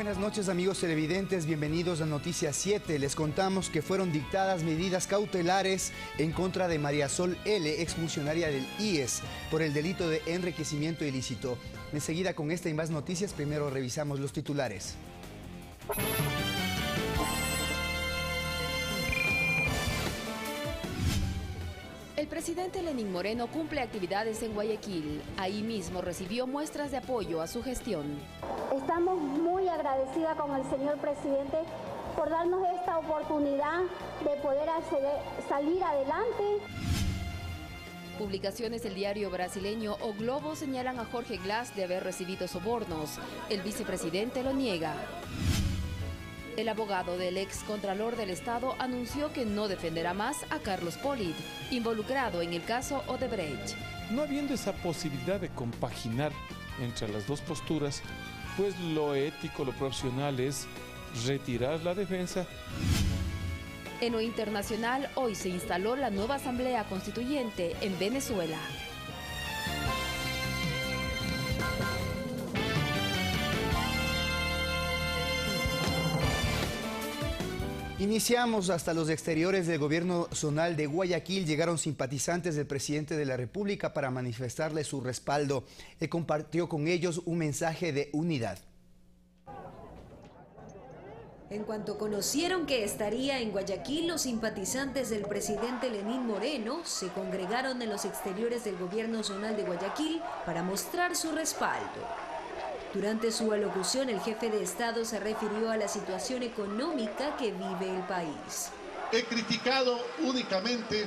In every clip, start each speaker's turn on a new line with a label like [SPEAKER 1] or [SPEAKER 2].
[SPEAKER 1] Buenas noches, amigos televidentes, bienvenidos a Noticias 7. Les contamos que fueron dictadas medidas cautelares en contra de María Sol L., exfuncionaria del IES, por el delito de enriquecimiento ilícito. Enseguida con esta y más noticias, primero revisamos los titulares.
[SPEAKER 2] El presidente Lenín Moreno cumple actividades en Guayaquil. Ahí mismo recibió muestras de apoyo a su gestión.
[SPEAKER 3] Estamos muy agradecidas con el señor presidente por darnos esta oportunidad de poder salir adelante.
[SPEAKER 2] Publicaciones del diario brasileño O Globo señalan a Jorge Glass de haber recibido sobornos. El vicepresidente lo niega. El abogado del ex contralor del Estado anunció que no defenderá más a Carlos Polit, involucrado en el caso Odebrecht.
[SPEAKER 4] No habiendo esa posibilidad de compaginar entre las dos posturas, pues lo ético, lo profesional es retirar la defensa.
[SPEAKER 2] En lo internacional, hoy se instaló la nueva Asamblea Constituyente en Venezuela.
[SPEAKER 1] Iniciamos. Hasta los exteriores del gobierno zonal de Guayaquil llegaron simpatizantes del presidente de la República para manifestarle su respaldo. Él compartió con ellos un mensaje de unidad.
[SPEAKER 5] En cuanto conocieron que estaría en Guayaquil, los simpatizantes del presidente Lenín Moreno se congregaron en los exteriores del gobierno zonal de Guayaquil para mostrar su respaldo. Durante su alocución, el jefe de Estado se refirió a la situación económica que vive el país.
[SPEAKER 6] He criticado únicamente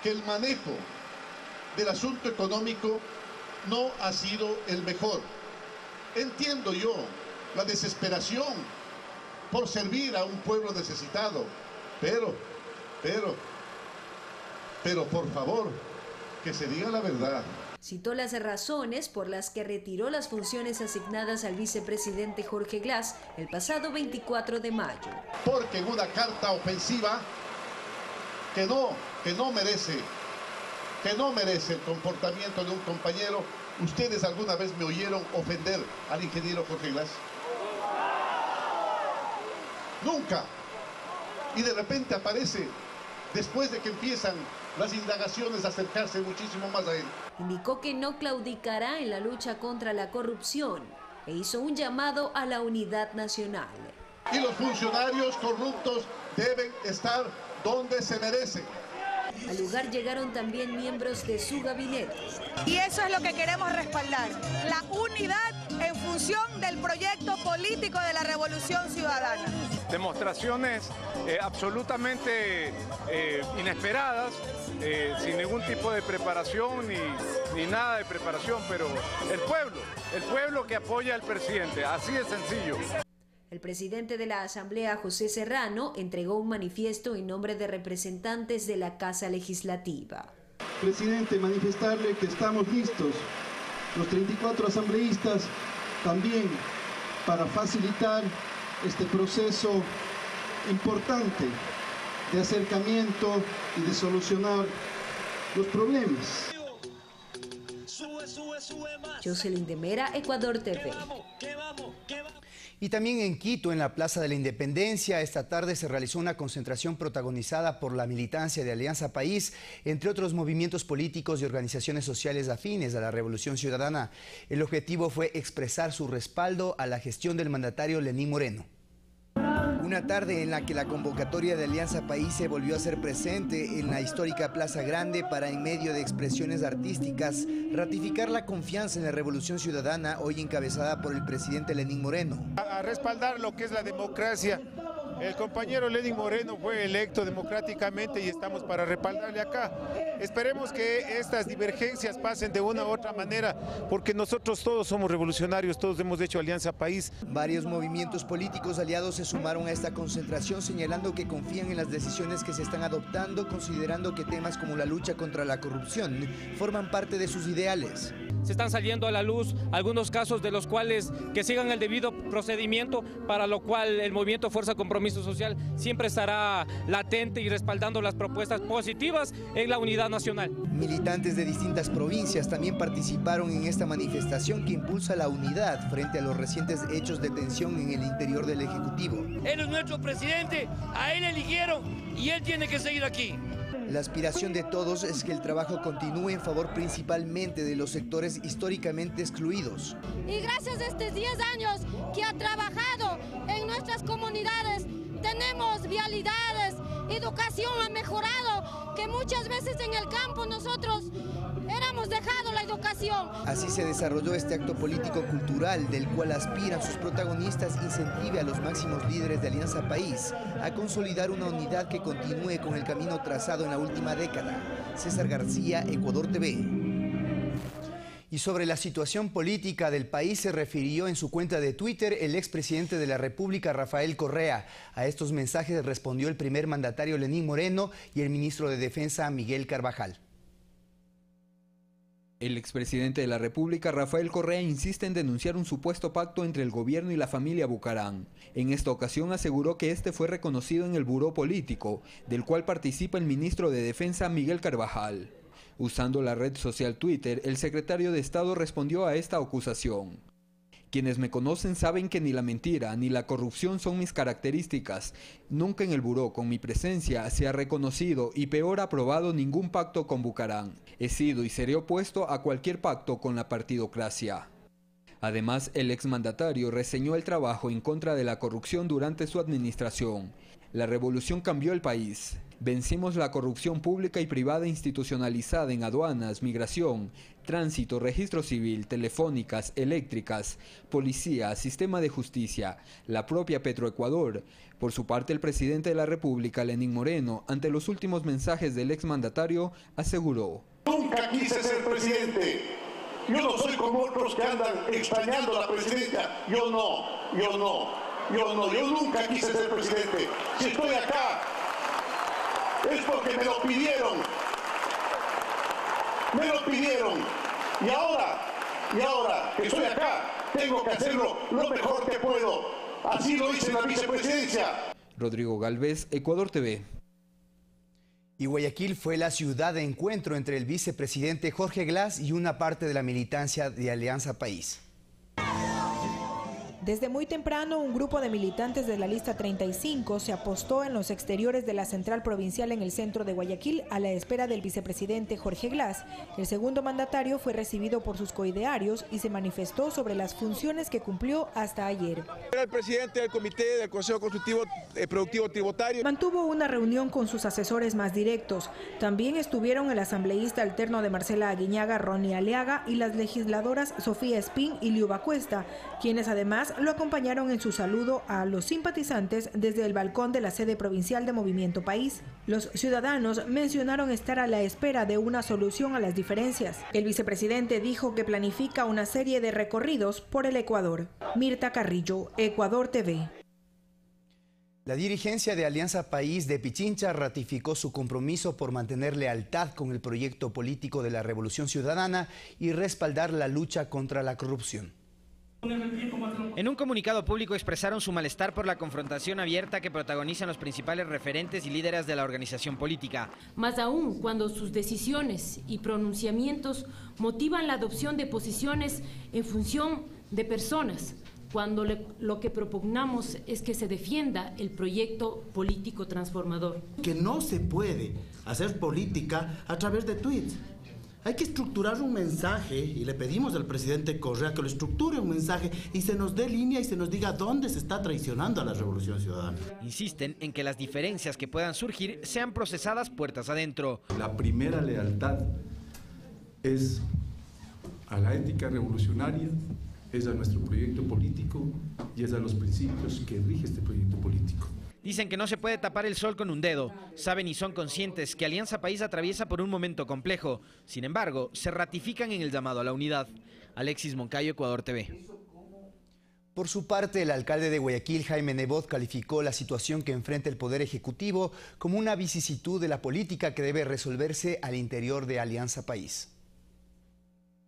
[SPEAKER 6] que el manejo del asunto económico no ha sido el mejor. Entiendo yo la desesperación por servir a un pueblo necesitado, pero por favor, que se diga la verdad.
[SPEAKER 5] Citó las razones por las que retiró las funciones asignadas al vicepresidente Jorge Glass el pasado 24 de mayo.
[SPEAKER 6] Porque en una carta ofensiva que no merece el comportamiento de un compañero, ¿ustedes alguna vez me oyeron ofender al ingeniero Jorge Glass? Nunca. Y de repente aparece, después de que empiezan las indagaciones, a acercarse muchísimo más a él.
[SPEAKER 5] Indicó que no claudicará en la lucha contra la corrupción e hizo un llamado a la unidad nacional.
[SPEAKER 6] Y los funcionarios corruptos deben estar donde se merecen.
[SPEAKER 5] Al lugar llegaron también miembros de su gabinete.
[SPEAKER 7] Y eso es lo que queremos respaldar, la unidad en función del proyecto político de la Revolución Ciudadana.
[SPEAKER 8] Demostraciones absolutamente inesperadas, sin ningún tipo de preparación ni nada de preparación, pero el pueblo que apoya al presidente, así de sencillo.
[SPEAKER 5] El presidente de la Asamblea, José Serrano, entregó un manifiesto en nombre de representantes de la Casa Legislativa.
[SPEAKER 9] Presidente, manifestarle que estamos listos, los 34 asambleístas, también para facilitar este proceso importante de acercamiento y de solucionar los problemas.
[SPEAKER 5] Jocelyn de Mera, Ecuador TV.
[SPEAKER 1] Y también en Quito, en la Plaza de la Independencia, esta tarde se realizó una concentración protagonizada por la militancia de Alianza País, entre otros movimientos políticos y organizaciones sociales afines a la Revolución Ciudadana. El objetivo fue expresar su respaldo a la gestión del mandatario Lenín Moreno. Una tarde en la que la convocatoria de Alianza País se volvió a ser presente en la histórica Plaza Grande para, en medio de expresiones artísticas, ratificar la confianza en la Revolución Ciudadana, hoy encabezada por el presidente Lenín Moreno.
[SPEAKER 10] A respaldar lo que es la democracia. El compañero Lenín Moreno fue electo democráticamente y estamos para respaldarle acá. Esperemos que estas divergencias pasen de una u otra manera, porque nosotros todos somos revolucionarios, todos hemos hecho Alianza País.
[SPEAKER 1] Varios movimientos políticos aliados se sumaron a esta concentración, señalando que confían en las decisiones que se están adoptando, considerando que temas como la lucha contra la corrupción forman parte de sus ideales.
[SPEAKER 11] se están saliendo a la luz algunos casos de los cuales que sigan el debido procedimiento, para lo cual el movimiento Fuerza Compromiso Social siempre estará latente y respaldando las propuestas positivas en la unidad nacional.
[SPEAKER 1] Militantes de distintas provincias también participaron en esta manifestación que impulsa la unidad frente a los recientes hechos de tensión en el interior del Ejecutivo.
[SPEAKER 12] Él es nuestro presidente, a él eligieron y él tiene que seguir aquí.
[SPEAKER 1] La aspiración de todos es que el trabajo continúe en favor principalmente de los sectores históricamente excluidos.
[SPEAKER 13] Y gracias a estos 10 años que ha trabajado en nuestras comunidades, tenemos vialidades, educación ha mejorado, que muchas veces en el campo nosotros éramos dejado la educación.
[SPEAKER 1] Así se desarrolló este acto político-cultural del cual aspiran sus protagonistas incentive a los máximos líderes de Alianza País a consolidar una unidad que continúe con el camino trazado en la última década. César García, Ecuador TV. Y sobre la situación política del país se refirió en su cuenta de Twitter el expresidente de la República, Rafael Correa. A estos mensajes respondió el primer mandatario Lenín Moreno y el ministro de Defensa Miguel Carvajal.
[SPEAKER 14] El expresidente de la República, Rafael Correa, insiste en denunciar un supuesto pacto entre el gobierno y la familia Bucaram. En esta ocasión aseguró que este fue reconocido en el buró político, del cual participa el ministro de Defensa Miguel Carvajal. Usando la red social Twitter, el secretario de Estado respondió a esta acusación. Quienes me conocen saben que ni la mentira ni la corrupción son mis características. Nunca en el buró con mi presencia se ha reconocido y peor aprobado ningún pacto con Bucaram. He sido y seré opuesto a cualquier pacto con la partidocracia. Además, el exmandatario reseñó el trabajo en contra de la corrupción durante su administración. La revolución cambió el país. Vencimos la corrupción pública y privada institucionalizada en aduanas, migración, tránsito, registro civil, telefónicas, eléctricas, policía, sistema de justicia, la propia Petroecuador. Por su parte, el presidente de la República, Lenín Moreno, ante los últimos mensajes del exmandatario, aseguró:
[SPEAKER 6] Nunca quise ser presidente. Yo no soy como otros que andan extrañando la presidencia. Yo nunca quise ser presidente. Si estoy acá, es porque me lo pidieron. Y ahora que estoy acá, tengo que hacerlo lo mejor que puedo. Así lo hice en la vicepresidencia.
[SPEAKER 14] Rodrigo Galvez, Ecuador TV.
[SPEAKER 1] Y Guayaquil fue la ciudad de encuentro entre el vicepresidente Jorge Glass y una parte de la militancia de Alianza País.
[SPEAKER 15] Desde muy temprano, un grupo de militantes de la lista 35 se apostó en los exteriores de la central provincial en el centro de Guayaquil a la espera del vicepresidente Jorge Glass. El segundo mandatario fue recibido por sus coidearios y se manifestó sobre las funciones que cumplió hasta ayer.
[SPEAKER 16] Era el presidente del comité del Consejo Consultivo Productivo Tributario.
[SPEAKER 15] Mantuvo una reunión con sus asesores más directos. También estuvieron el asambleísta alterno de Marcela Aguiñaga, Ronnie Aliaga, y las legisladoras Sofía Espín y Liuba Cuesta, quienes además lo acompañaron en su saludo a los simpatizantes desde el balcón de la sede provincial de Movimiento País. Los ciudadanos mencionaron estar a la espera de una solución a las diferencias. El vicepresidente dijo que planifica una serie de recorridos por el Ecuador. Mirta Carrillo, Ecuador TV.
[SPEAKER 1] La dirigencia de Alianza País de Pichincha ratificó su compromiso por mantener lealtad con el proyecto político de la Revolución Ciudadana y respaldar la lucha contra la corrupción.
[SPEAKER 17] En un comunicado público expresaron su malestar por la confrontación abierta que protagonizan los principales referentes y líderes de la organización política.
[SPEAKER 18] Más aún cuando sus decisiones y pronunciamientos motivan la adopción de posiciones en función de personas, cuando lo que propugnamos es que se defienda el proyecto político transformador.
[SPEAKER 19] Que no se puede hacer política a través de tweets. Hay que estructurar un mensaje y le pedimos al presidente Correa que lo estructure un mensaje y se nos dé línea y se nos diga dónde se está traicionando a la Revolución Ciudadana.
[SPEAKER 17] Insisten en que las diferencias que puedan surgir sean procesadas puertas adentro.
[SPEAKER 20] La primera lealtad es a la ética revolucionaria, es a nuestro proyecto político y es a los principios que rige este proyecto político.
[SPEAKER 17] Dicen que no se puede tapar el sol con un dedo. Saben y son conscientes que Alianza País atraviesa por un momento complejo. Sin embargo, se ratifican en el llamado a la unidad. Alexis Moncayo, Ecuador TV.
[SPEAKER 1] Por su parte, el alcalde de Guayaquil, Jaime Nebot, calificó la situación que enfrenta el Poder Ejecutivo como una vicisitud de la política que debe resolverse al interior de Alianza País.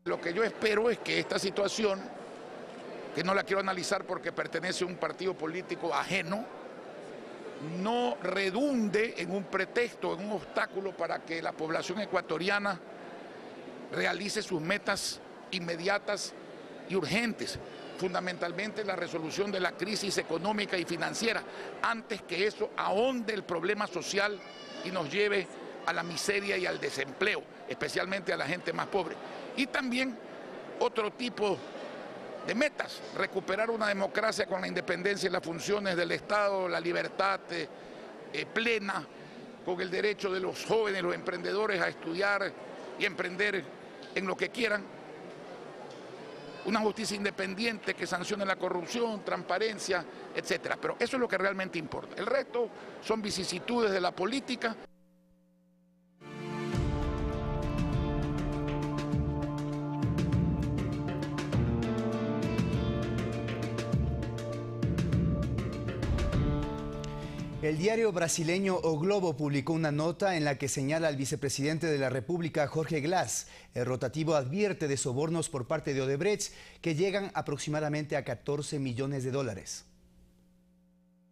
[SPEAKER 21] Lo que yo espero es que esta situación, que no la quiero analizar porque pertenece a un partido político ajeno, no redunde en un pretexto, en un obstáculo para que la población ecuatoriana realice sus metas inmediatas y urgentes, fundamentalmente la resolución de la crisis económica y financiera, antes que eso ahonde el problema social y nos lleve a la miseria y al desempleo, especialmente a la gente más pobre. Y también otro tipo de metas, recuperar una democracia con la independencia y las funciones del Estado, la libertad plena, con el derecho de los jóvenes, los emprendedores a estudiar y emprender en lo que quieran, una justicia independiente que sancione la corrupción, transparencia, etcétera. Pero eso es lo que realmente importa. El resto son vicisitudes de la política.
[SPEAKER 1] El diario brasileño O Globo publicó una nota en la que señala al vicepresidente de la República, Jorge Glass. El rotativo advierte de sobornos por parte de Odebrecht que llegan aproximadamente a 14 millones de dólares.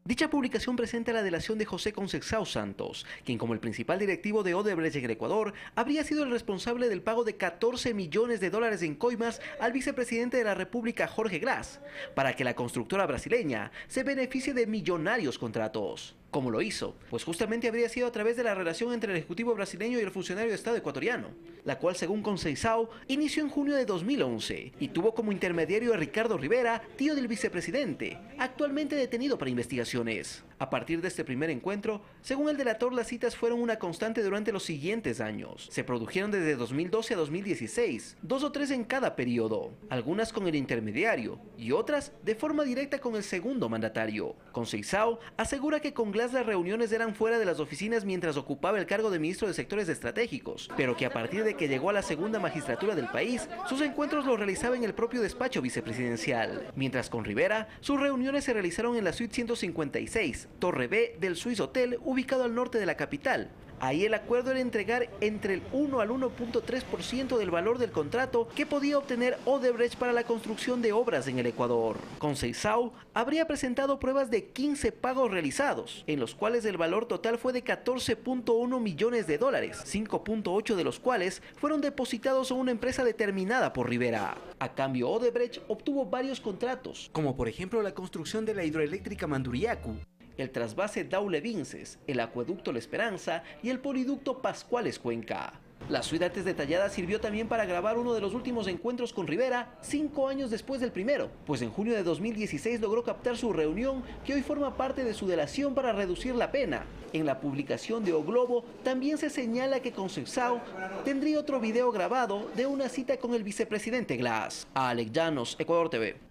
[SPEAKER 22] Dicha publicación presenta la delación de José Conceição Santos, quien como el principal directivo de Odebrecht en el Ecuador, habría sido el responsable del pago de 14 millones de dólares en coimas al vicepresidente de la República, Jorge Glass, para que la constructora brasileña se beneficie de millonarios contratos. ¿Cómo lo hizo? Pues justamente habría sido a través de la relación entre el ejecutivo brasileño y el funcionario de Estado ecuatoriano, la cual, según Conceição, inició en junio de 2011 y tuvo como intermediario a Ricardo Rivera, tío del vicepresidente, actualmente detenido para investigaciones. A partir de este primer encuentro, según el delator, las citas fueron una constante durante los siguientes años. Se produjeron desde 2012 a 2016, 2 o 3 en cada periodo, algunas con el intermediario y otras de forma directa con el segundo mandatario. Conceição asegura que con Glass las reuniones eran fuera de las oficinas mientras ocupaba el cargo de ministro de sectores estratégicos, pero que a partir de que llegó a la segunda magistratura del país, sus encuentros los realizaba en el propio despacho vicepresidencial. Mientras con Rivera, sus reuniones se realizaron en la suite 156, Torre B del Swiss Hotel, ubicado al norte de la capital. Ahí el acuerdo era entregar entre el 1 al 1.3% del valor del contrato que podía obtener Odebrecht para la construcción de obras en el Ecuador. Conceição habría presentado pruebas de 15 pagos realizados, en los cuales el valor total fue de 14.1 millones de dólares, 5.8 de los cuales fueron depositados a una empresa determinada por Rivera. A cambio, Odebrecht obtuvo varios contratos, como por ejemplo la construcción de la hidroeléctrica Manduriacu, el trasvase Daule-Vinces, el acueducto La Esperanza y el poliducto Pascuales Cuenca. La suite antes detallada sirvió también para grabar uno de los últimos encuentros con Rivera 5 años después del primero, pues en junio de 2016 logró captar su reunión que hoy forma parte de su delación para reducir la pena. En la publicación de O Globo también se señala que Conceição tendría otro video grabado de una cita con el vicepresidente Glass. Alex Llanos, Ecuador TV.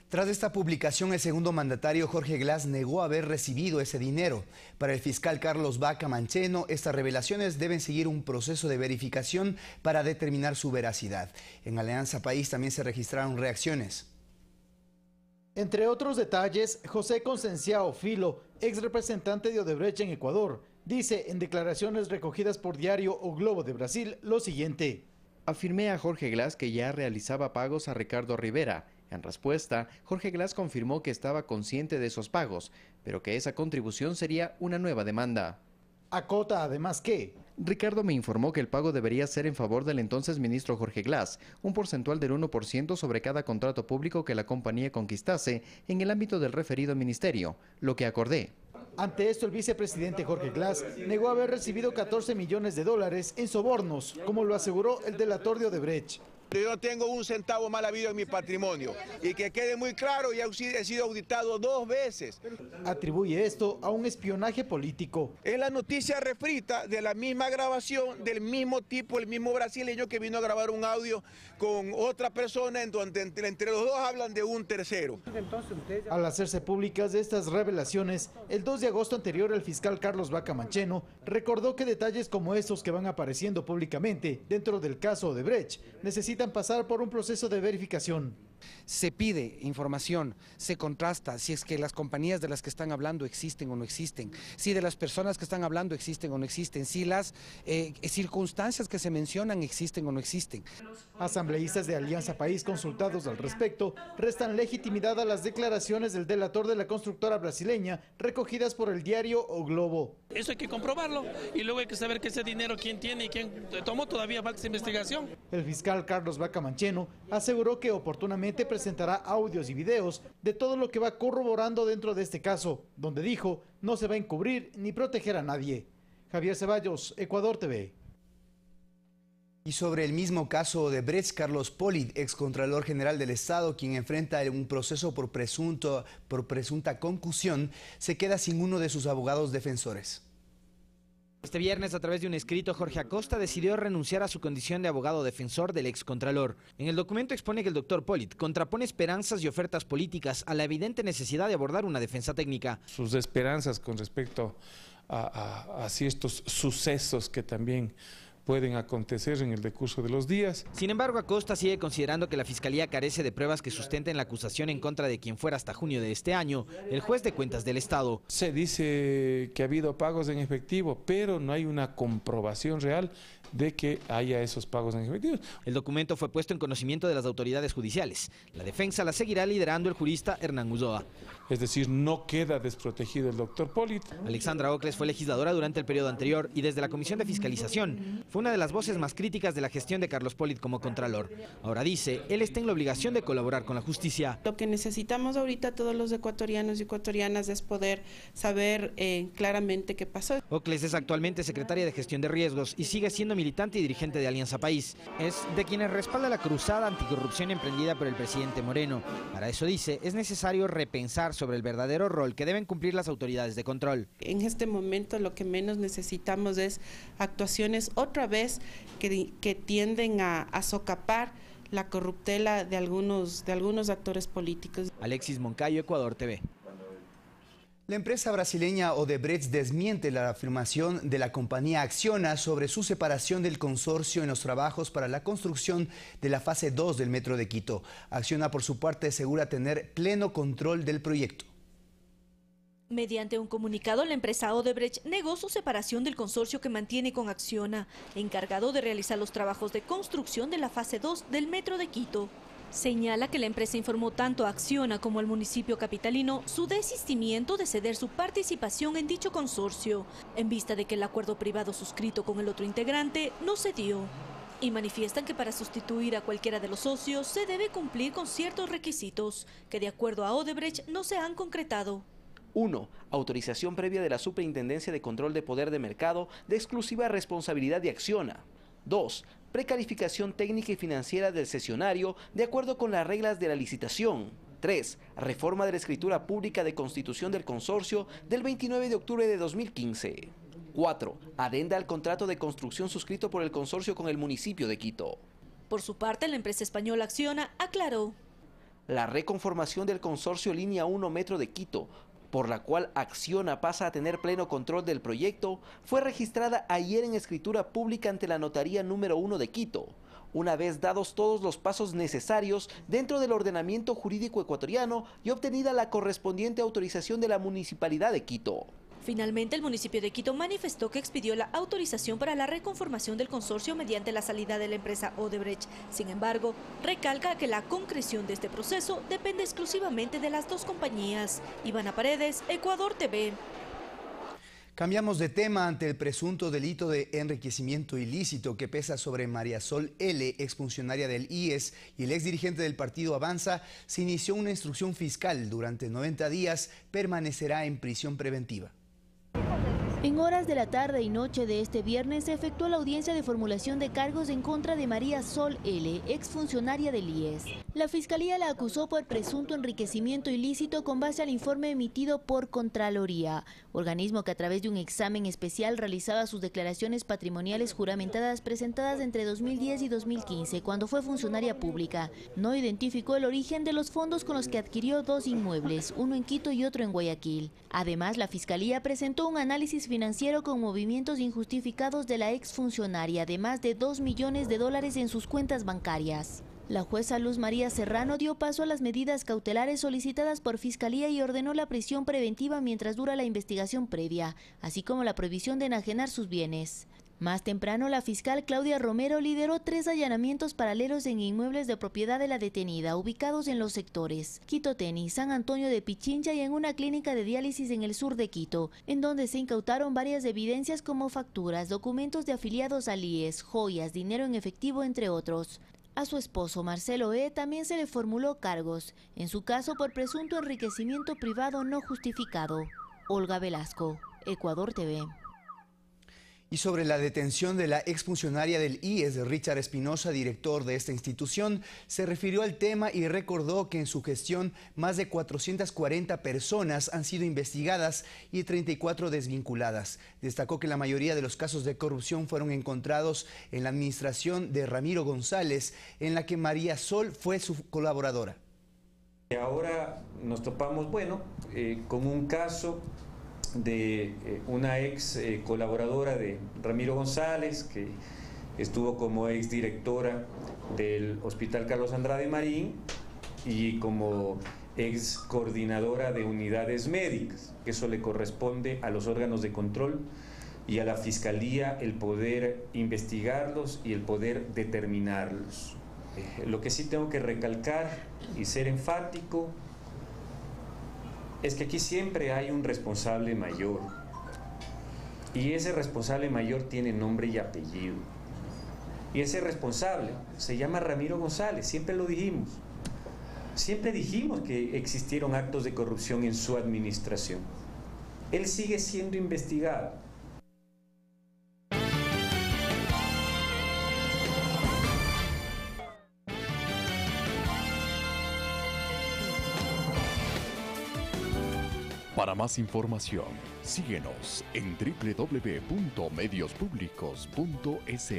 [SPEAKER 1] Tras esta publicación, el segundo mandatario Jorge Glass negó haber recibido ese dinero. Para el fiscal Carlos Vaca Mancheno, estas revelaciones deben seguir un proceso de verificación para determinar su veracidad. En Alianza País también se registraron reacciones.
[SPEAKER 23] Entre otros detalles, José Conceição Filo, ex representante de Odebrecht en Ecuador, dice en declaraciones recogidas por diario O Globo de Brasil lo siguiente.
[SPEAKER 24] Afirmé a Jorge Glass que ya realizaba pagos a Ricardo Rivera. En respuesta, Jorge Glass confirmó que estaba consciente de esos pagos, pero que esa contribución sería una nueva demanda.
[SPEAKER 23] Acota además que
[SPEAKER 24] Ricardo me informó que el pago debería ser en favor del entonces ministro Jorge Glass, un porcentual del 1% sobre cada contrato público que la compañía conquistase en el ámbito del referido ministerio, lo que acordé.
[SPEAKER 23] Ante esto, el vicepresidente Jorge Glass negó haber recibido 14 millones de dólares en sobornos, como lo aseguró el delator de Odebrecht.
[SPEAKER 16] Yo no tengo un centavo mal habido en mi patrimonio. Y que quede muy claro, ya he sido auditado 2 veces.
[SPEAKER 23] Atribuye esto a un espionaje político.
[SPEAKER 16] Es la noticia refrita de la misma grabación, del mismo tipo, el mismo brasileño que vino a grabar un audio con otra persona en donde entre los dos hablan de un tercero.
[SPEAKER 23] Al hacerse públicas estas revelaciones, el 2 de agosto anterior el fiscal Carlos Vaca Mancheno recordó que detalles como estos que van apareciendo públicamente dentro del caso Odebrecht necesitan pasar por un proceso de verificación.
[SPEAKER 2] Se pide información, se contrasta si es que las compañías de las que están hablando existen o no existen, si de las personas que están hablando existen o no existen, si las circunstancias que se mencionan existen o no existen.
[SPEAKER 23] Asambleístas de Alianza País consultados al respecto restan legitimidad a las declaraciones del delator de la constructora brasileña recogidas por el diario O Globo.
[SPEAKER 12] Eso hay que comprobarlo y luego hay que saber que ese dinero quién tiene y quién tomó, todavía falta esa investigación.
[SPEAKER 23] El fiscal Carlos Vaca Mancheno aseguró que oportunamente presentará audios y videos de todo lo que va corroborando dentro de este caso, donde dijo no se va a encubrir ni proteger a nadie. Javier Ceballos, Ecuador TV.
[SPEAKER 1] Y sobre el mismo caso de Odebrecht, Carlos Polit, excontralor general del Estado, quien enfrenta un proceso por presunta concusión, se queda sin uno de sus abogados defensores.
[SPEAKER 17] Este viernes, a través de un escrito, Jorge Acosta decidió renunciar a su condición de abogado defensor del excontralor. En el documento expone que el doctor Polit contrapone esperanzas y ofertas políticas a la evidente necesidad de abordar una defensa técnica.
[SPEAKER 3] Sus esperanzas con respecto a ciertos sucesos que también pueden acontecer en el decurso de los días.
[SPEAKER 17] Sin embargo, Acosta sigue considerando que la Fiscalía carece de pruebas que sustenten la acusación en contra de quien fuera hasta junio de este año el juez de cuentas del Estado.
[SPEAKER 3] Se dice que ha habido pagos en efectivo, pero no hay una comprobación real de que haya esos pagos en efectivo.
[SPEAKER 17] El documento fue puesto en conocimiento de las autoridades judiciales. La defensa la seguirá liderando el jurista Hernán Ulloa.
[SPEAKER 3] Es decir, no queda desprotegido el doctor Polit.
[SPEAKER 17] Alexandra Ocles fue legisladora durante el periodo anterior y desde la Comisión de Fiscalización fue una de las voces más críticas de la gestión de Carlos Polit como contralor. Ahora dice, él está en la obligación de colaborar con la justicia.
[SPEAKER 4] Lo que necesitamos ahorita todos los ecuatorianos y ecuatorianas es poder saber claramente qué pasó.
[SPEAKER 17] Ocles es actualmente secretaria de Gestión de Riesgos y sigue siendo militante y dirigente de Alianza País. Es de quienes respalda la cruzada anticorrupción emprendida por el presidente Moreno. Para eso dice, es necesario repensar sobre el verdadero rol que deben cumplir las autoridades de control.
[SPEAKER 4] En este momento lo que menos necesitamos es actuaciones otra vez que tienden a socapar la corruptela de algunos actores políticos.
[SPEAKER 17] Alexis Moncayo, Ecuador TV.
[SPEAKER 1] La empresa brasileña Odebrecht desmiente la afirmación de la compañía Acciona sobre su separación del consorcio en los trabajos para la construcción de la fase 2 del Metro de Quito. Acciona, por su parte, asegura tener pleno control del proyecto.
[SPEAKER 7] Mediante un comunicado, la empresa Odebrecht negó su separación del consorcio que mantiene con Acciona, encargado de realizar los trabajos de construcción de la fase 2 del Metro de Quito. Señala que la empresa informó tanto a Acciona como al municipio capitalino su desistimiento de ceder su participación en dicho consorcio, en vista de que el acuerdo privado suscrito con el otro integrante no se dio. Y manifiestan que para sustituir a cualquiera de los socios se debe cumplir con ciertos requisitos que de acuerdo a Odebrecht no se han concretado.
[SPEAKER 22] 1. Autorización previa de la Superintendencia de Control de Poder de Mercado de exclusiva responsabilidad de Acciona. 2. Precalificación técnica y financiera del cesionario de acuerdo con las reglas de la licitación. 3. Reforma de la escritura pública de constitución del consorcio del 29 de octubre de 2015. 4. Adenda al contrato de construcción suscrito por el consorcio con el municipio de Quito.
[SPEAKER 7] Por su parte, la empresa española Acciona aclaró:
[SPEAKER 22] la reconformación del consorcio Línea 1 Metro de Quito, por la cual Acciona pasa a tener pleno control del proyecto, fue registrada ayer en escritura pública ante la Notaría número 1 de Quito, una vez dados todos los pasos necesarios dentro del ordenamiento jurídico ecuatoriano y obtenida la correspondiente autorización de la Municipalidad de Quito.
[SPEAKER 7] Finalmente, el municipio de Quito manifestó que expidió la autorización para la reconformación del consorcio mediante la salida de la empresa Odebrecht. Sin embargo, recalca que la concreción de este proceso depende exclusivamente de las dos compañías. Ivana Paredes, Ecuador TV.
[SPEAKER 1] Cambiamos de tema. Ante el presunto delito de enriquecimiento ilícito que pesa sobre María Sol L., exfuncionaria del IES y el exdirigente del partido Avanza, se inició una instrucción fiscal. Durante 90 días permanecerá en prisión preventiva.
[SPEAKER 25] En horas de la tarde y noche de este viernes se efectuó la audiencia de formulación de cargos en contra de María Sol L., exfuncionaria del IES. La Fiscalía la acusó por presunto enriquecimiento ilícito con base al informe emitido por Contraloría, organismo que a través de un examen especial realizaba sus declaraciones patrimoniales juramentadas presentadas entre 2010 y 2015, cuando fue funcionaria pública. No identificó el origen de los fondos con los que adquirió dos inmuebles, uno en Quito y otro en Guayaquil. Además, la Fiscalía presentó un análisis financiero con movimientos injustificados de la exfuncionaria de más de $2 millones en sus cuentas bancarias. La jueza Luz María Serrano dio paso a las medidas cautelares solicitadas por Fiscalía y ordenó la prisión preventiva mientras dura la investigación previa, así como la prohibición de enajenar sus bienes. Más temprano, la fiscal Claudia Romero lideró 3 allanamientos paralelos en inmuebles de propiedad de la detenida, ubicados en los sectores Quitoteni, San Antonio de Pichincha y en una clínica de diálisis en el sur de Quito, en donde se incautaron varias evidencias como facturas, documentos de afiliados al IES, joyas, dinero en efectivo, entre otros. A su esposo, Marcelo E., también se le formuló cargos, en su caso por presunto enriquecimiento privado no justificado. Olga Velasco, Ecuador TV.
[SPEAKER 1] Y sobre la detención de la exfuncionaria del IES, Richard Espinosa, director de esta institución, se refirió al tema y recordó que en su gestión más de 440 personas han sido investigadas y 34 desvinculadas. Destacó que la mayoría de los casos de corrupción fueron encontrados en la administración de Ramiro González, en la que María Sol fue su colaboradora.
[SPEAKER 5] Ahora nos topamos, con un caso de una ex colaboradora de Ramiro González, que estuvo como ex directora del Hospital Carlos Andrade Marín y como ex coordinadora de unidades médicas. Eso le corresponde a los órganos de control y a la Fiscalía el poder investigarlos y el poder determinarlos. Lo que sí tengo que recalcar y ser enfático es que aquí siempre hay un responsable mayor, y ese responsable mayor tiene nombre y apellido, y ese responsable se llama Ramiro González. Siempre lo dijimos, siempre dijimos que existieron actos de corrupción en su administración. Él sigue siendo investigado.
[SPEAKER 8] Para más información, síguenos en www.mediospublicos.es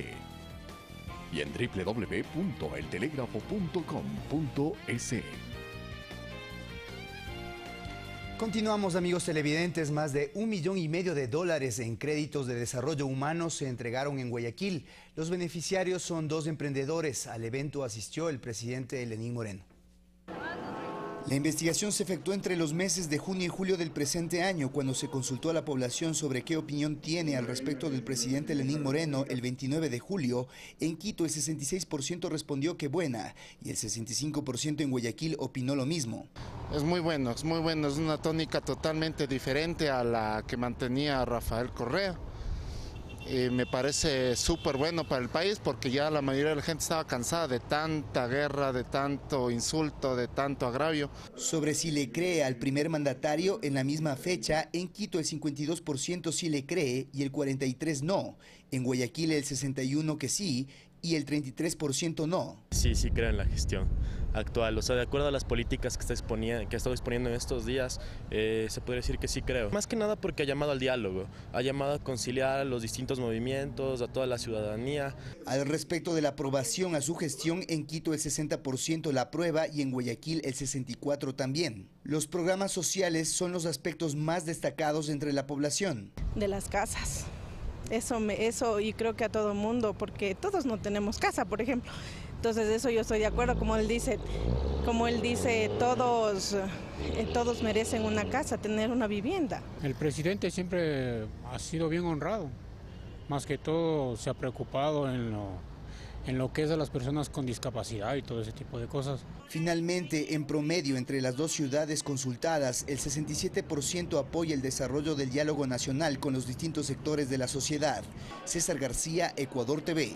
[SPEAKER 8] y en www.eltelegrafo.com.es.
[SPEAKER 1] Continuamos, amigos televidentes. Más de $1,5 millones en créditos de desarrollo humano se entregaron en Guayaquil. Los beneficiarios son 2 emprendedores. Al evento asistió el presidente Lenín Moreno. La investigación se efectuó entre los meses de junio y julio del presente año, cuando se consultó a la población sobre qué opinión tiene al respecto del presidente Lenín Moreno. El 29 de julio, en Quito el 66% respondió que buena y el 65% en Guayaquil opinó lo mismo.
[SPEAKER 9] Es muy bueno, es una tónica totalmente diferente a la que mantenía Rafael Correa. Me parece súper bueno para el país, porque ya la mayoría de la gente estaba cansada de tanta guerra, de tanto insulto, de tanto agravio.
[SPEAKER 1] Sobre si le cree al primer mandatario, en la misma fecha, en Quito el 52% sí le cree y el 43% no. En Guayaquil el 61% que sí y el 33% no.
[SPEAKER 10] Sí creo en la gestión actual, o sea, de acuerdo a las políticas que ha estado exponiendo en estos días, se puede decir que sí creo. Más que nada porque ha llamado al diálogo, ha llamado a conciliar a los distintos movimientos, a toda la ciudadanía.
[SPEAKER 1] Al respecto de la aprobación a su gestión, en Quito el 60% la aprueba y en Guayaquil el 64% también. Los programas sociales son los aspectos más destacados entre la población.
[SPEAKER 11] De las casas. Eso y creo que a todo mundo, porque todos no tenemos casa, por ejemplo. Entonces eso yo estoy de acuerdo, como él dice, todos merecen una casa, tener una vivienda.
[SPEAKER 26] El presidente siempre ha sido bien honrado, más que todo se ha preocupado en lo que es de las personas con discapacidad y todo ese tipo de cosas.
[SPEAKER 1] Finalmente, en promedio, entre las 2 ciudades consultadas, el 67% apoya el desarrollo del diálogo nacional con los distintos sectores de la sociedad. César García, Ecuador TV.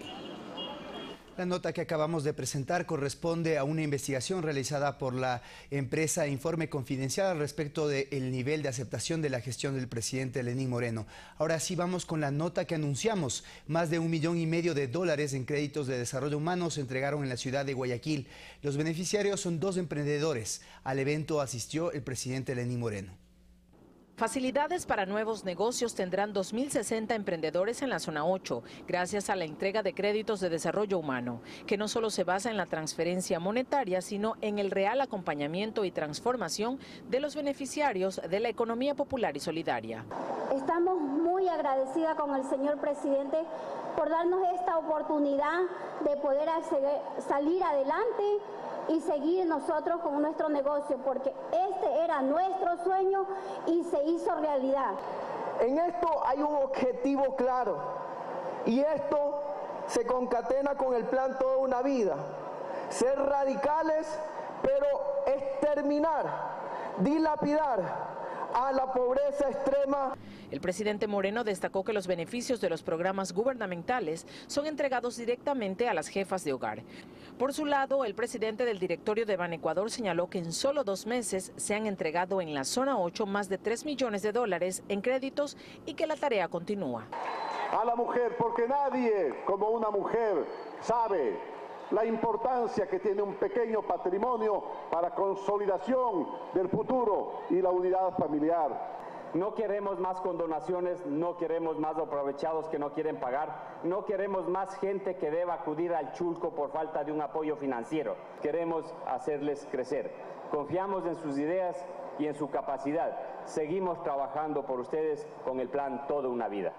[SPEAKER 1] La nota que acabamos de presentar corresponde a una investigación realizada por la empresa Informe Confidencial al respecto del nivel de aceptación de la gestión del presidente Lenín Moreno. Ahora sí vamos con la nota que anunciamos. Más de $1,5 millones en créditos de desarrollo humano se entregaron en la ciudad de Guayaquil. Los beneficiarios son 2 emprendedores. Al evento asistió el presidente Lenín Moreno.
[SPEAKER 27] Facilidades para nuevos negocios tendrán 2.060 emprendedores en la zona 8, gracias a la entrega de créditos de desarrollo humano, que no solo se basa en la transferencia monetaria, sino en el real acompañamiento y transformación de los beneficiarios de la economía popular y solidaria.
[SPEAKER 28] Estamos muy agradecidas con el señor presidente
[SPEAKER 6] por darnos esta oportunidad de poder salir adelante y seguir nosotros con nuestro negocio, porque este era nuestro sueño y se hizo realidad.
[SPEAKER 13] En esto hay un objetivo claro y esto se concatena con el plan Toda una Vida. Ser radicales, pero exterminar, dilapidar a la pobreza extrema.
[SPEAKER 27] El presidente Moreno destacó que los beneficios de los programas gubernamentales son entregados directamente a las jefas de hogar. Por su lado, el presidente del directorio de Banecuador señaló que en solo 2 meses se han entregado en la zona 8 más de $3 millones en créditos y que la tarea continúa.
[SPEAKER 14] A la mujer, porque nadie como una mujer sabe la importancia que tiene un pequeño patrimonio para consolidación del futuro y la unidad familiar.
[SPEAKER 15] No queremos más condonaciones, no queremos más aprovechados que no quieren pagar, no queremos más gente que deba acudir al chulco por falta de un apoyo financiero. Queremos hacerles crecer. Confiamos en sus ideas y en su capacidad. Seguimos trabajando por ustedes con el plan Toda una Vida.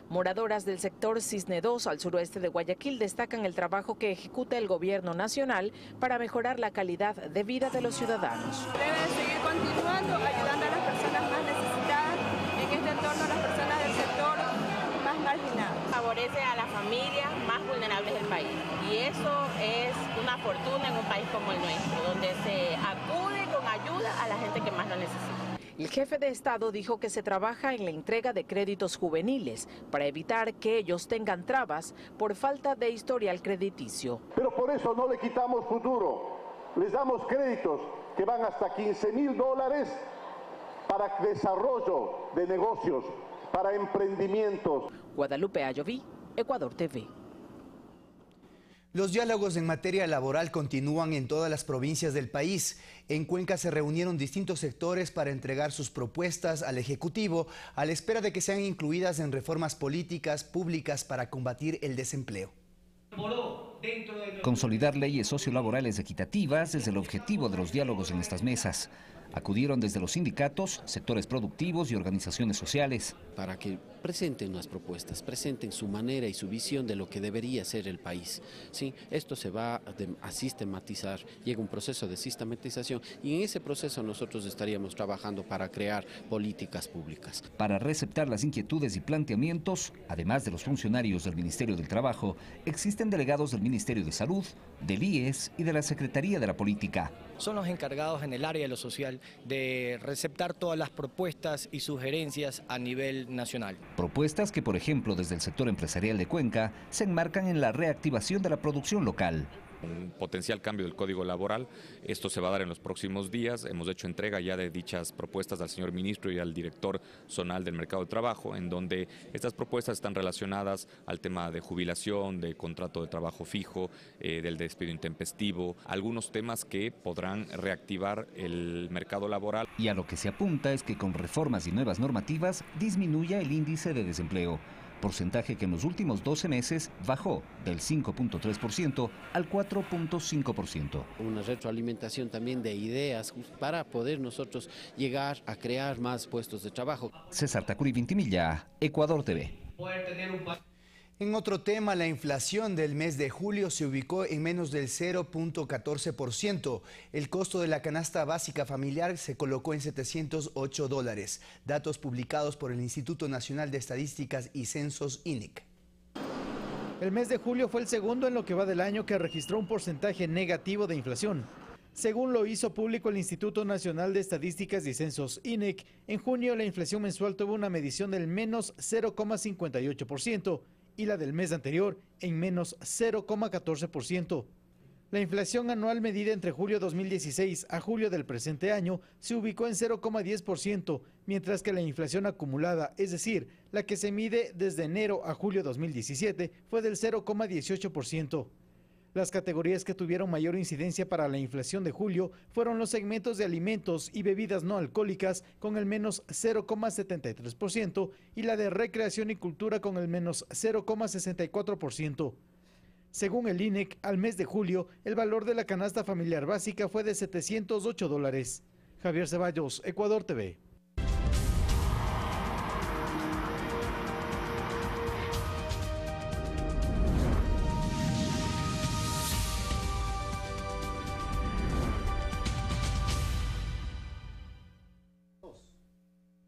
[SPEAKER 27] Moradoras del sector Cisne 2 al suroeste de Guayaquil destacan el trabajo que ejecuta el gobierno nacional para mejorar la calidad de vida de los ciudadanos.
[SPEAKER 18] Debe seguir continuando ayudando a las personas más necesitadas, en este entorno a las personas del sector más marginadas.
[SPEAKER 19] Favorece a las familias más vulnerables del país y eso es una fortuna en un país como el nuestro, donde se acude con ayuda a la gente que más lo necesita.
[SPEAKER 27] El jefe de Estado dijo que se trabaja en la entrega de créditos juveniles para evitar que ellos tengan trabas por falta de historial crediticio.
[SPEAKER 14] Pero por eso no le quitamos futuro, les damos créditos que van hasta $15.000 para desarrollo de negocios, para emprendimientos.
[SPEAKER 27] Guadalupe Ayoví, Ecuador TV.
[SPEAKER 1] Los diálogos en materia laboral continúan en todas las provincias del país. En Cuenca se reunieron distintos sectores para entregar sus propuestas al Ejecutivo a la espera de que sean incluidas en reformas políticas públicas para combatir el desempleo.
[SPEAKER 20] Consolidar leyes sociolaborales equitativas es el objetivo de los diálogos en estas mesas. Acudieron desde los sindicatos, sectores productivos y organizaciones sociales.
[SPEAKER 28] Para que presenten las propuestas, presenten su manera y su visión de lo que debería ser el país. ¿Sí? Esto se va a sistematizar, llega un proceso de sistematización y en ese proceso nosotros estaríamos trabajando para crear políticas públicas.
[SPEAKER 20] Para receptar las inquietudes y planteamientos, además de los funcionarios del Ministerio del Trabajo, existen delegados del Ministerio de Salud, del IES y de la Secretaría de la Política.
[SPEAKER 29] Son los encargados en el área de lo social de receptar todas las propuestas y sugerencias a nivel nacional.
[SPEAKER 20] Propuestas que, por ejemplo, desde el sector empresarial de Cuenca, se enmarcan en la reactivación de la producción local.
[SPEAKER 30] Un potencial cambio del Código Laboral, esto se va a dar en los próximos días. Hemos hecho entrega ya de dichas propuestas al señor ministro y al director zonal del mercado de trabajo, en donde estas propuestas están relacionadas al tema de jubilación, de contrato de trabajo fijo, del despido intempestivo, algunos temas que podrán reactivar el mercado laboral.
[SPEAKER 20] Y a lo que se apunta es que con reformas y nuevas normativas disminuya el índice de desempleo, porcentaje que en los últimos 12 meses bajó del 5.3% al 4.5%.
[SPEAKER 28] Una retroalimentación también de ideas para poder nosotros llegar a crear más puestos de trabajo.
[SPEAKER 20] César Tacuri Vintimilla, Ecuador TV.
[SPEAKER 1] En otro tema, la inflación del mes de julio se ubicó en menos del 0.14%. El costo de la canasta básica familiar se colocó en $708. Datos publicados por el Instituto Nacional de Estadísticas y Censos, INEC.
[SPEAKER 23] El mes de julio fue el segundo en lo que va del año que registró un porcentaje negativo de inflación. Según lo hizo público el Instituto Nacional de Estadísticas y Censos, INEC, en junio la inflación mensual tuvo una medición del menos 0,58%. Y la del mes anterior en menos 0,14%. La inflación anual medida entre julio 2016 a julio del presente año se ubicó en 0,10%, mientras que la inflación acumulada, es decir, la que se mide desde enero a julio 2017, fue del 0,18%. Las categorías que tuvieron mayor incidencia para la inflación de julio fueron los segmentos de alimentos y bebidas no alcohólicas con el menos 0,73% y la de recreación y cultura con el menos 0,64%. Según el INEC, al mes de julio, el valor de la canasta familiar básica fue de $708. Javier Ceballos, Ecuador TV.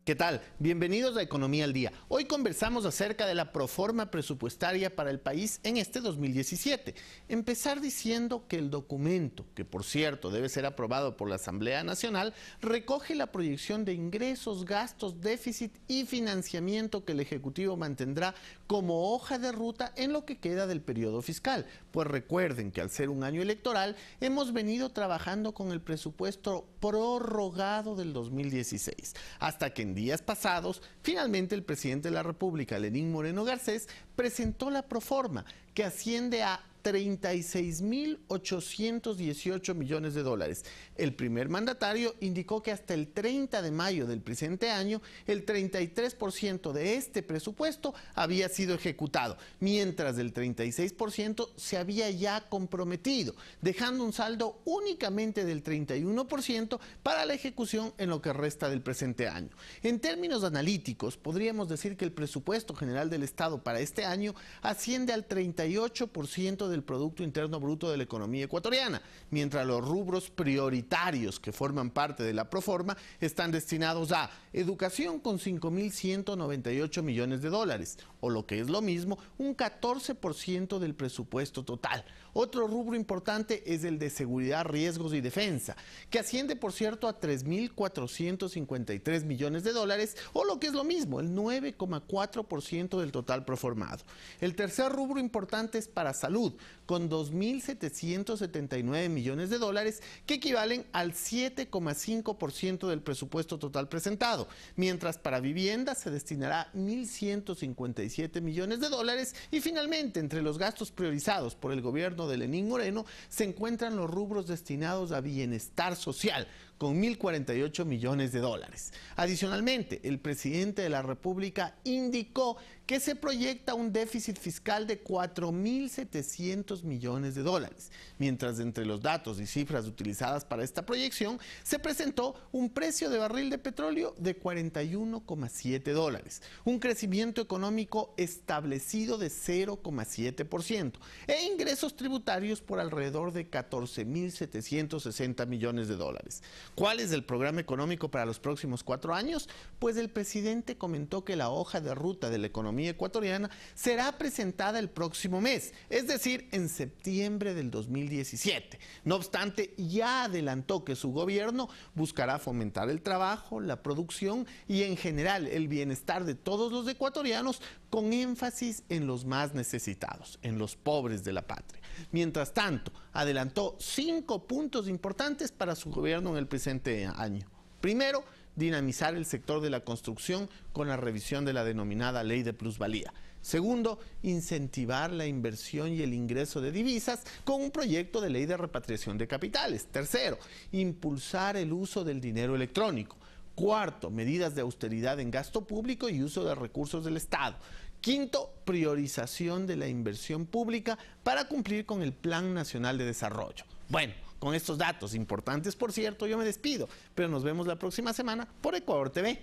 [SPEAKER 2] ¿Qué tal? Bienvenidos a Economía al Día. Hoy conversamos acerca de la proforma presupuestaria para el país en este 2017. Empezar diciendo que el documento, que por cierto debe ser aprobado por la Asamblea Nacional, recoge la proyección de ingresos, gastos, déficit y financiamiento que el Ejecutivo mantendrá como hoja de ruta en lo que queda del periodo fiscal. Pues recuerden que al ser un año electoral, hemos venido trabajando con el presupuesto prorrogado del 2016, hasta que en días pasados, finalmente el presidente de la República, Lenín Moreno Garcés, presentó la proforma que asciende a 36.818 millones de dólares. El primer mandatario indicó que hasta el 30 de mayo del presente año, el 33% de este presupuesto había sido ejecutado, mientras del 36% se había ya comprometido, dejando un saldo únicamente del 31% para la ejecución en lo que resta del presente año. En términos analíticos, podríamos decir que el presupuesto general del Estado para este año asciende al 38% del Producto Interno Bruto de la economía ecuatoriana, mientras los rubros prioritarios que forman parte de la proforma están destinados a educación con 5.198 millones de dólares, o lo que es lo mismo, un 14% del presupuesto total. Otro rubro importante es el de seguridad, riesgos y defensa, que asciende, por cierto, a 3.453 millones de dólares, o lo que es lo mismo, el 9,4% del total proformado. El tercer rubro importante es para salud, con 2.779 millones de dólares, que equivalen al 7,5% del presupuesto total presentado, mientras para vivienda se destinará 1.157 millones de dólares, y finalmente, entre los gastos priorizados por el gobierno de Lenín Moreno, se encuentran los rubros destinados a bienestar social, con 1.048 millones de dólares. Adicionalmente, el presidente de la República indicó que se proyecta un déficit fiscal de 4.700 millones de dólares, mientras entre los datos y cifras utilizadas para esta proyección se presentó un precio de barril de petróleo de 41,7 dólares, un crecimiento económico establecido de 0,7% e ingresos tributarios por alrededor de 14.760 millones de dólares. ¿Cuál es el programa económico para los próximos 4 años? Pues el presidente comentó que la hoja de ruta de la economía ecuatoriana será presentada el próximo mes, es decir, en septiembre del 2017. No obstante, ya adelantó que su gobierno buscará fomentar el trabajo, la producción y en general el bienestar de todos los ecuatorianos, con énfasis en los más necesitados, en los pobres de la patria. Mientras tanto, adelantó 5 puntos importantes para su gobierno en el presente año. Primero, dinamizar el sector de la construcción con la revisión de la denominada ley de plusvalía. Segundo, incentivar la inversión y el ingreso de divisas con un proyecto de ley de repatriación de capitales. Tercero, impulsar el uso del dinero electrónico. Cuarto, medidas de austeridad en gasto público y uso de recursos del Estado. Quinto, priorización de la inversión pública para cumplir con el Plan Nacional de Desarrollo. Bueno, con estos datos importantes, por cierto, yo me despido, pero nos vemos la próxima semana por Ecuador TV.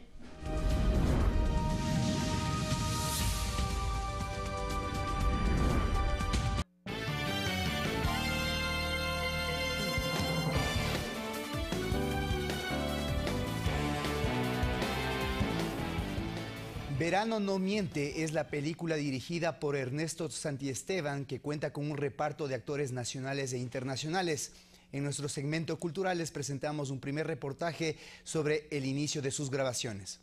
[SPEAKER 1] Verano no miente es la película dirigida por Ernesto Santiesteban, que cuenta con un reparto de actores nacionales e internacionales. En nuestro segmento cultural les presentamos un primer reportaje sobre el inicio de sus grabaciones.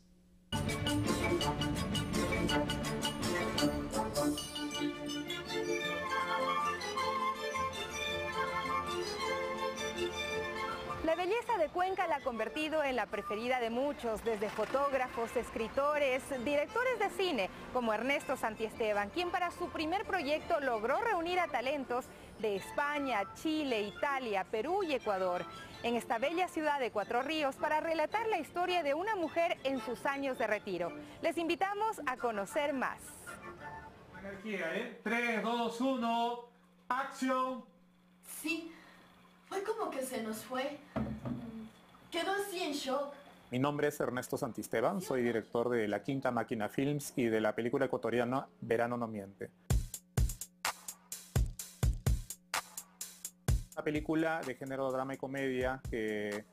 [SPEAKER 3] La belleza de Cuenca la ha convertido en la preferida de muchos, desde fotógrafos, escritores, directores de cine, como Ernesto Santiesteban, quien para su primer proyecto logró reunir a talentos de España, Chile, Italia, Perú y Ecuador, en esta bella ciudad de Cuatro Ríos, para relatar la historia de una mujer en sus años de retiro. Les invitamos a conocer más.
[SPEAKER 4] Energía, ¿eh? 3, 2, 1, acción.
[SPEAKER 7] Sí. Fue como que se nos fue. Quedó así en shock.
[SPEAKER 12] Mi nombre es Ernesto Santisteban, soy director de La Quinta Máquina Films y de la película ecuatoriana Verano no miente. Una película de género drama y comedia que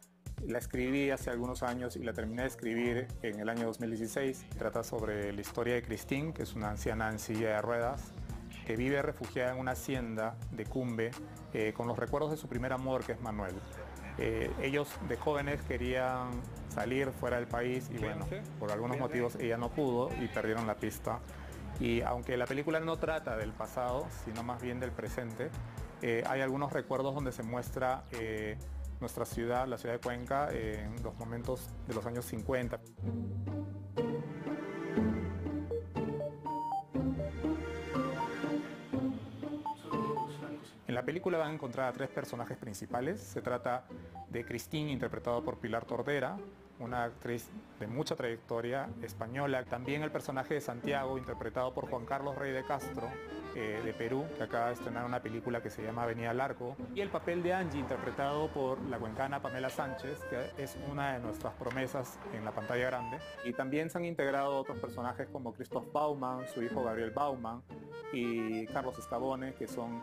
[SPEAKER 12] La escribí hace algunos años y la terminé de escribir en el año 2016. Trata sobre la historia de Christine, que es una anciana en silla de ruedas, que vive refugiada en una hacienda de Cumbe con los recuerdos de su primer amor, que es Manuel. Ellos de jóvenes querían salir fuera del país y bueno, por algunos motivos ella no pudo y perdieron la pista. Y aunque la película no trata del pasado, sino más bien del presente, hay algunos recuerdos donde se muestra nuestra ciudad, la ciudad de Cuenca, en los momentos de los años 50. En la película van a encontrar a 3 personajes principales. Se trata de Christine, interpretada por Pilar Tordera, una actriz de mucha trayectoria española. También el personaje de Santiago, interpretado por Juan Carlos Rey de Castro, de Perú, que acaba de estrenar una película que se llama Avenida Larco. Y el papel de Angie, interpretado por la cuencana Pamela Sánchez, que es una de nuestras promesas en la pantalla grande. Y también se han integrado otros personajes como Christoph Baumann, su hijo Gabriel Baumann, y Carlos Escabone, que son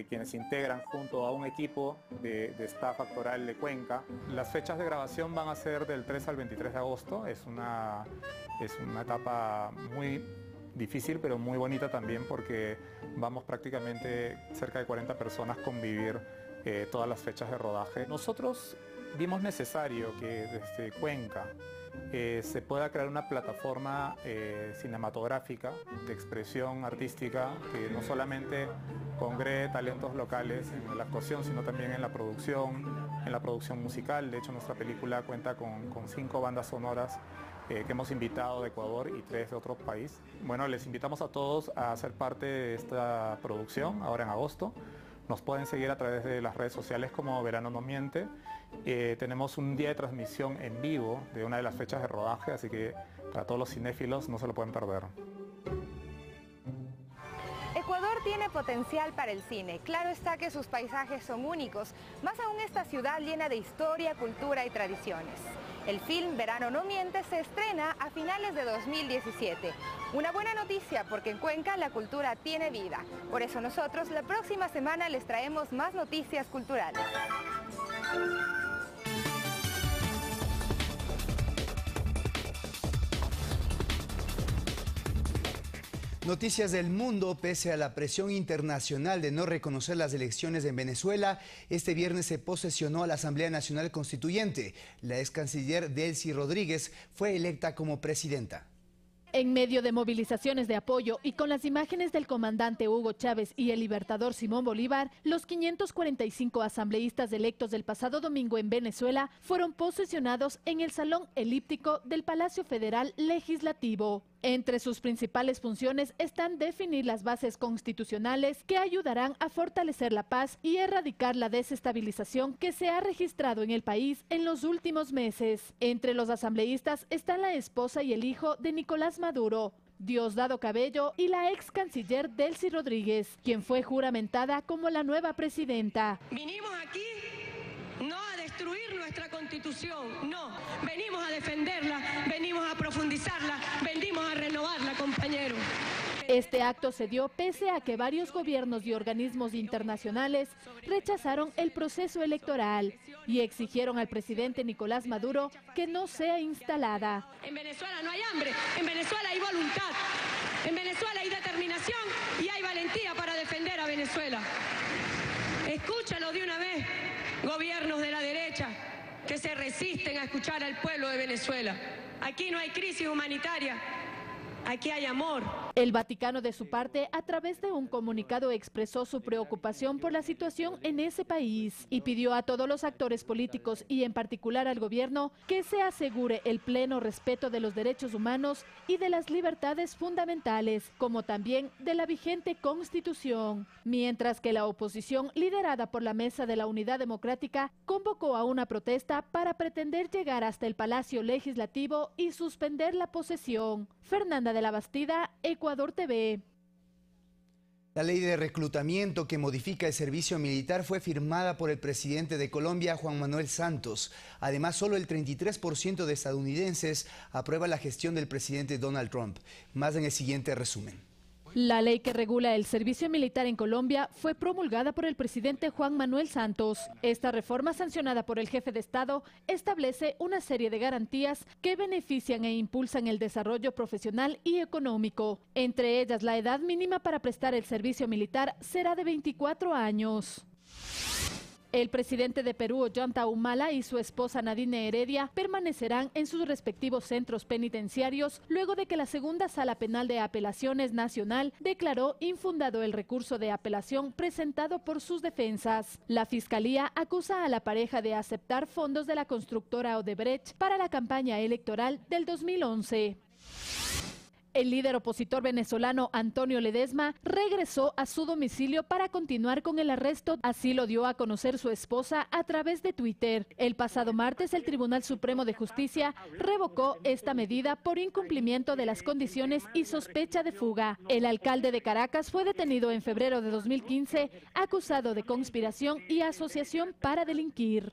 [SPEAKER 12] quienes se integran junto a un equipo de staff actoral de Cuenca. Las fechas de grabación van a ser del 3 al 23 de agosto. Es una etapa muy difícil, pero muy bonita también, porque vamos prácticamente cerca de 40 personas convivir todas las fechas de rodaje. Nosotros vimos necesario que desde Cuenca se pueda crear una plataforma cinematográfica de expresión artística que no solamente congregue talentos locales en la actuación, sino también en la producción musical. De hecho, nuestra película cuenta con 5 bandas sonoras que hemos invitado de Ecuador y 3 de otros países. Bueno, les invitamos a todos a ser parte de esta producción ahora en agosto. Nos pueden seguir a través de las redes sociales como Verano No Miente. Tenemos un día de transmisión en vivo de una de las fechas de rodaje, así que para todos los cinéfilos no se lo pueden perder.
[SPEAKER 3] Ecuador tiene potencial para el cine. Claro está que sus paisajes son únicos, más aún esta ciudad llena de historia, cultura y tradiciones. El film Verano No Miente se estrena a finales de 2017. Una buena noticia, porque en Cuenca la cultura tiene vida. Por eso nosotros la próxima semana les traemos más noticias culturales.
[SPEAKER 1] Noticias del mundo. Pese a la presión internacional de no reconocer las elecciones en Venezuela, este viernes se posesionó a la Asamblea Nacional Constituyente. La ex canciller Delcy Rodríguez fue electa como presidenta.
[SPEAKER 5] En medio de movilizaciones de apoyo y con las imágenes del comandante Hugo Chávez y el libertador Simón Bolívar, los 545 asambleístas electos del pasado domingo en Venezuela fueron posesionados en el Salón Elíptico del Palacio Federal Legislativo. Entre sus principales funciones están definir las bases constitucionales que ayudarán a fortalecer la paz y erradicar la desestabilización que se ha registrado en el país en los últimos meses. Entre los asambleístas están la esposa y el hijo de Nicolás Maduro, Diosdado Cabello, y la ex canciller Delcy Rodríguez, quien fue juramentada como la nueva presidenta.
[SPEAKER 8] Vinimos aquí no a destruir nuestra Constitución, no, venimos a defenderla, venimos a profundizarla, venimos a renovarla, compañeros.
[SPEAKER 5] Este acto se dio pese a que varios gobiernos y organismos internacionales rechazaron el proceso electoral y exigieron al presidente Nicolás Maduro que no sea instalada.
[SPEAKER 8] En Venezuela no hay hambre, en Venezuela hay voluntad, en Venezuela hay determinación y hay valentía para defender a Venezuela. Escúchalo de una vez, gobiernos de la derecha que se resisten a escuchar al pueblo de Venezuela. Aquí no hay crisis humanitaria. Aquí hay amor.
[SPEAKER 5] El Vaticano, de su parte, a través de un comunicado expresó su preocupación por la situación en ese país y pidió a todos los actores políticos y en particular al gobierno que se asegure el pleno respeto de los derechos humanos y de las libertades fundamentales, como también de la vigente Constitución. Mientras que la oposición, liderada por la Mesa de la Unidad Democrática, convocó a una protesta para pretender llegar hasta el Palacio Legislativo y suspender la posesión. Fernanda de la Bastida, Ecuador TV.
[SPEAKER 1] La ley de reclutamiento que modifica el servicio militar fue firmada por el presidente de Colombia, Juan Manuel Santos. Además, solo el 33% de estadounidenses aprueba la gestión del presidente Donald Trump. Más en el siguiente resumen.
[SPEAKER 5] La ley que regula el servicio militar en Colombia fue promulgada por el presidente Juan Manuel Santos. Esta reforma, sancionada por el jefe de Estado, establece una serie de garantías que benefician e impulsan el desarrollo profesional y económico. Entre ellas, la edad mínima para prestar el servicio militar será de 24 años. El presidente de Perú, Ollanta Humala, y su esposa Nadine Heredia permanecerán en sus respectivos centros penitenciarios luego de que la Segunda Sala Penal de Apelaciones Nacional declaró infundado el recurso de apelación presentado por sus defensas. La Fiscalía acusa a la pareja de aceptar fondos de la constructora Odebrecht para la campaña electoral del 2011. El líder opositor venezolano Antonio Ledesma regresó a su domicilio para continuar con el arresto. Así lo dio a conocer su esposa a través de Twitter. El pasado martes, el Tribunal Supremo de Justicia revocó esta medida por incumplimiento de las condiciones y sospecha de fuga. El alcalde de Caracas fue detenido en febrero de 2015, acusado de conspiración y asociación para delinquir.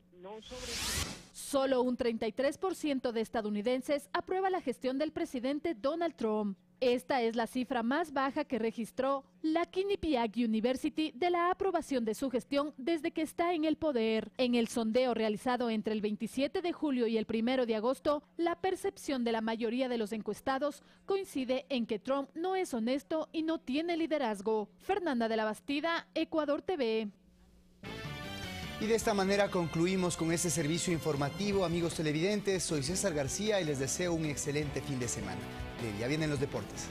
[SPEAKER 5] Solo un 33% de estadounidenses aprueba la gestión del presidente Donald Trump. Esta es la cifra más baja que registró la Quinnipiac University de la aprobación de su gestión desde que está en el poder. En el sondeo realizado entre el 27 de julio y el 1 de agosto, la percepción de la mayoría de los encuestados coincide en que Trump no es honesto y no tiene liderazgo. Fernanda de la Bastida, Ecuador TV.
[SPEAKER 1] Y de esta manera concluimos con este servicio informativo. Amigos televidentes, soy César García y les deseo un excelente fin de semana. Ya vienen los deportes.